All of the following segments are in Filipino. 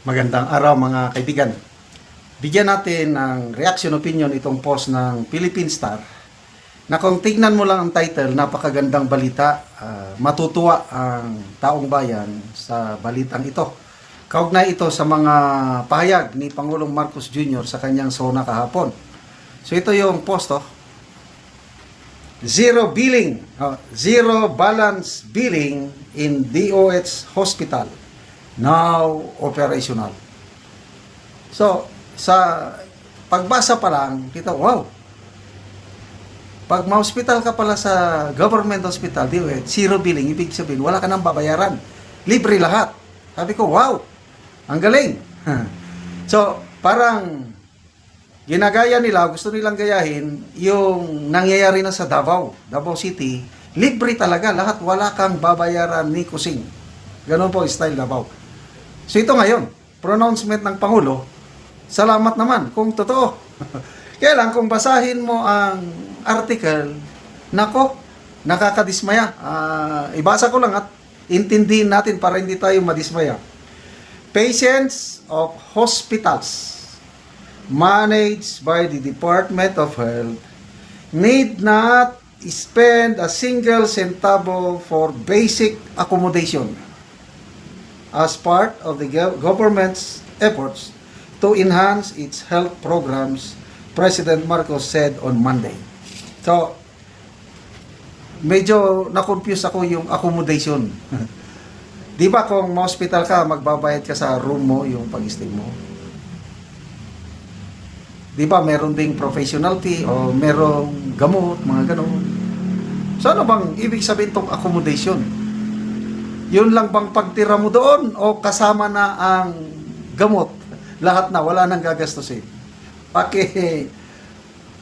Magandang araw mga kaibigan. Bigyan natin ng reaction opinion itong post ng Philippine Star na kung tignan mo lang ang title, napakagandang balita, matutuwa ang taong bayan sa balitang ito. Kaugnay ito sa mga pahayag ni Pangulong Marcos Jr. sa kanyang SONA kahapon. So ito yung post. Zero balance billing in DOH hospital. Now operational. So, sa pagbasa pa lang, kita, wow. Pag ma-hospital ka pala sa government hospital, zero billing, ibig sabihin, wala ka nang babayaran. Libre lahat. Sabi ko, wow, ang galing. So, parang ginagaya nila, gusto nilang gayahin, yung nangyayari na sa Davao City, libre talaga, lahat, wala kang babayaran ni kusing. Ganon po, style Davao. So ito ngayon, pronouncement ng Pangulo, salamat naman kung totoo. Kaya lang, kung basahin mo ang article, nako, nakakadismaya. Ibasa ko lang at intindihin natin para hindi tayo madismaya. Patients of hospitals managed by the Department of Health need not spend a single centavo for basic accommodation as part of the government's efforts to enhance its health programs, President Marcos said on Monday. So, medyo na-confuse ako yung accommodation. Di ba kung ma-hospital ka, magbabayad ka sa room mo, yung pag-stay mo? Di ba meron ding professional fee o merong gamot, mga ganun? So, ano bang ibig sabihin tong accommodation? Yun lang bang pagtira mo doon o kasama na ang gamot? Lahat na, wala nang gagastusin.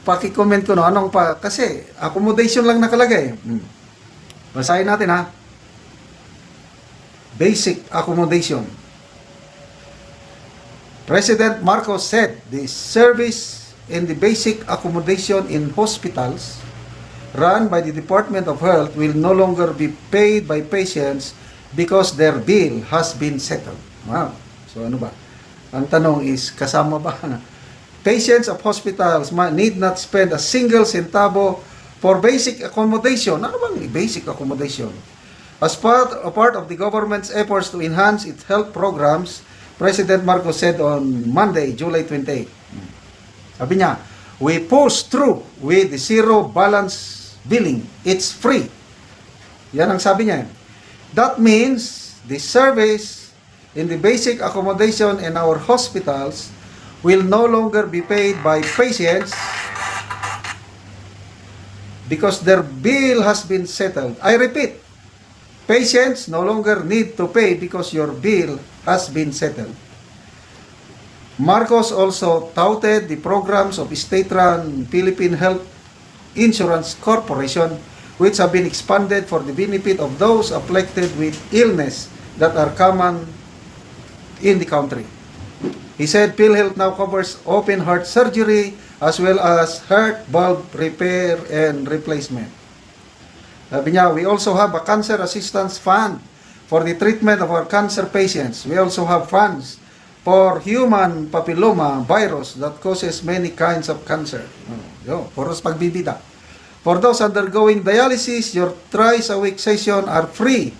Paki-comment ko no, anong pa, kasi accommodation lang nakalagay. Basahin natin ha. Basic accommodation. President Marcos said the service in the basic accommodation in hospitals run by the Department of Health will no longer be paid by patients because their bill has been settled. Wow. So ano ba? Ang tanong is, kasama ba? Patients of hospitals need not spend a single centavo for basic accommodation. Ano bang basic accommodation? As part of the government's efforts to enhance its health programs, President Marcos said on Monday, July 28. Sabi niya, we push through with the zero balance billing. It's free. Yan ang sabi niya. That means the service in the basic accommodation in our hospitals will no longer be paid by patients because their bill has been settled. I repeat, patients no longer need to pay because your bill has been settled. Marcos also touted the programs of state-run Philippine Health Insurance Corporation, which have been expanded for the benefit of those afflicted with illness that are common in the country. He said PhilHealth now covers open heart surgery as well as heart valve repair and replacement. Sabi niya, we also have a cancer assistance fund for the treatment of our cancer patients. We also have funds for human papilloma virus that causes many kinds of cancer. Puros pagbibida. For those undergoing dialysis, your thrice-a-week session are free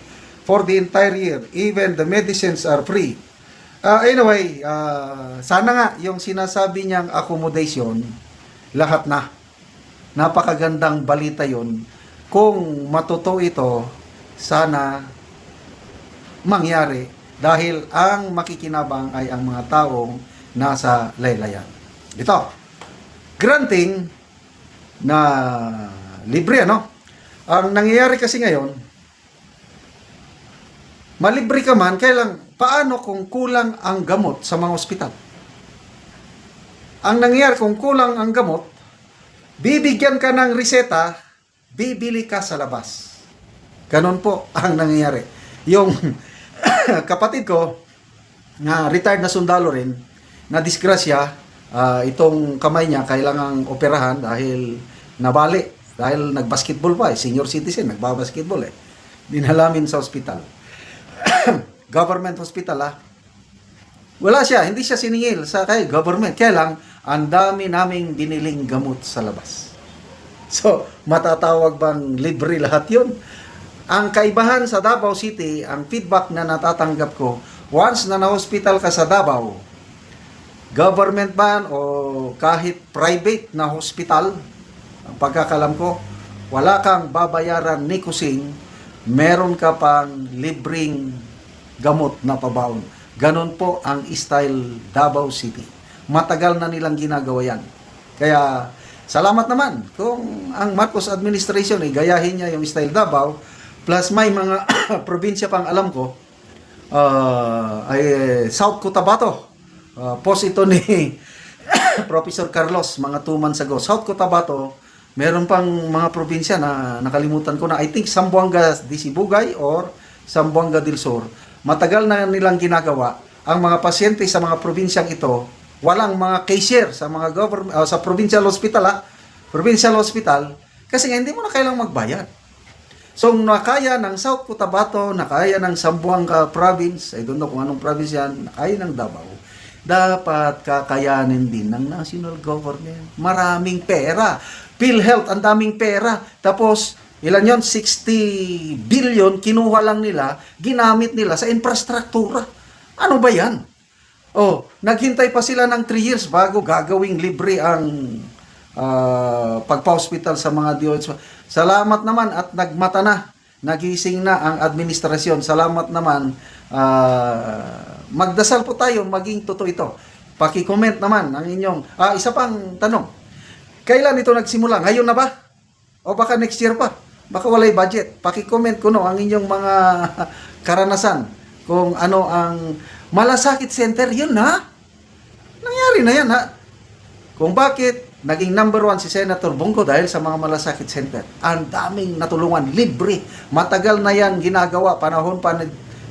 for the entire year. Even the medicines are free. Anyway, sana nga yung sinasabi niyang accommodation, lahat na. Napakagandang balita yon. Kung matuto ito, sana mangyari dahil ang makikinabang ay ang mga taong nasa laylayan. Ito, granting na libre, ano? Ang nangyayari kasi ngayon, malibre ka man, kailang paano kung kulang ang gamot sa mga ospital? Ang nangyayari kung kulang ang gamot, bibigyan ka ng reseta, bibili ka sa labas. Ganon po ang nangyayari. Yung kapatid ko, na retired na sundalo rin, na disgrasya, itong kamay niya kailangang operahan dahil nabali. Dahil nag-basketball pa senior citizen, nagbabasketball Dinalamin sa ospital. Government hospital Wala siya, hindi siya siningil sa kay government. Kaya lang, ang dami naming biniling gamot sa labas. So, matatawag bang libre lahat yun? Ang kaibahan sa Davao City, ang feedback na natatanggap ko, once na na-hospital ka sa Davao, government man o kahit private na hospital, ang pagkakalam ko, wala kang babayaran ni kusing, meron ka pang libreng gamot na pabaon. Ganon po ang style Davao City. Matagal na nilang ginagawa yan. Kaya, salamat naman kung ang Marcos administration ay gayahin niya yung style Davao, plus may mga probinsya pang alam ko, ay South Cotabato. Post ito ni Professor Carlos mga 2 months ago. South Cotabato, meron pang mga probinsya na nakalimutan ko na. I think Zamboanga de Sibugay or Zamboanga del Sur. Matagal na nilang ginagawa. Ang mga pasyente sa mga probinsyang ito, walang mga cashier sa mga government sa provincial hospital, provincial hospital, kasi hindi mo na kailangang magbayad. So, nakaya ng South Cotabato, nakaya ng Zamboanga province, I don't know kung anong province yan, nakaya ng Davao, dapat kakayanin din ng national government. Maraming pera. PhilHealth, ang daming pera. Tapos, ilan yon? 60 billion, kinuha lang nila, ginamit nila sa infrastruktura. Ano ba yan? Oh, naghintay pa sila ng 3 years bago gagawing libre ang pagpa-hospital sa mga DOH. Salamat naman at nagmata na. Nagising na ang administrasyon. Salamat naman. Magdasal po tayo, maging totoo ito. Paki-comment naman ang inyong... isa pang tanong. Kailan ito nagsimula? Ngayon na ba? O baka next year pa? Baka walay budget. Paki-comment ko no ang inyong mga karanasan. Kung ano ang malasakit center, yun na. Nangyari na yan ha. Kung bakit naging number 1 si Senator Bongo dahil sa mga malasakit center. Ang daming natulungan, libre. Matagal na yan ginagawa. Panahon pa na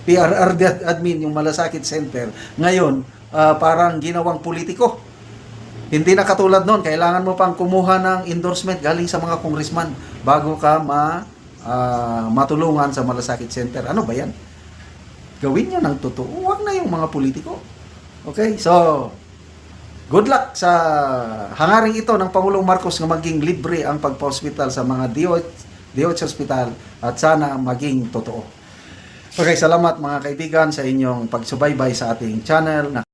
PRR admin yung malasakit center. Ngayon, parang ginawang politiko. Hindi na katulad noon. Kailangan mo pang kumuha ng endorsement galing sa mga congressman bago ka matulungan sa malasakit center. Ano ba yan? Gawin nyo ng totoo. Huwag na yung mga politiko. Okay? So, good luck sa hangaring ito ng Pangulong Marcos na maging libre ang pagpa-hospital sa mga DOH hospital at sana maging totoo. Okay, salamat mga kaibigan sa inyong pagsubaybay sa ating channel.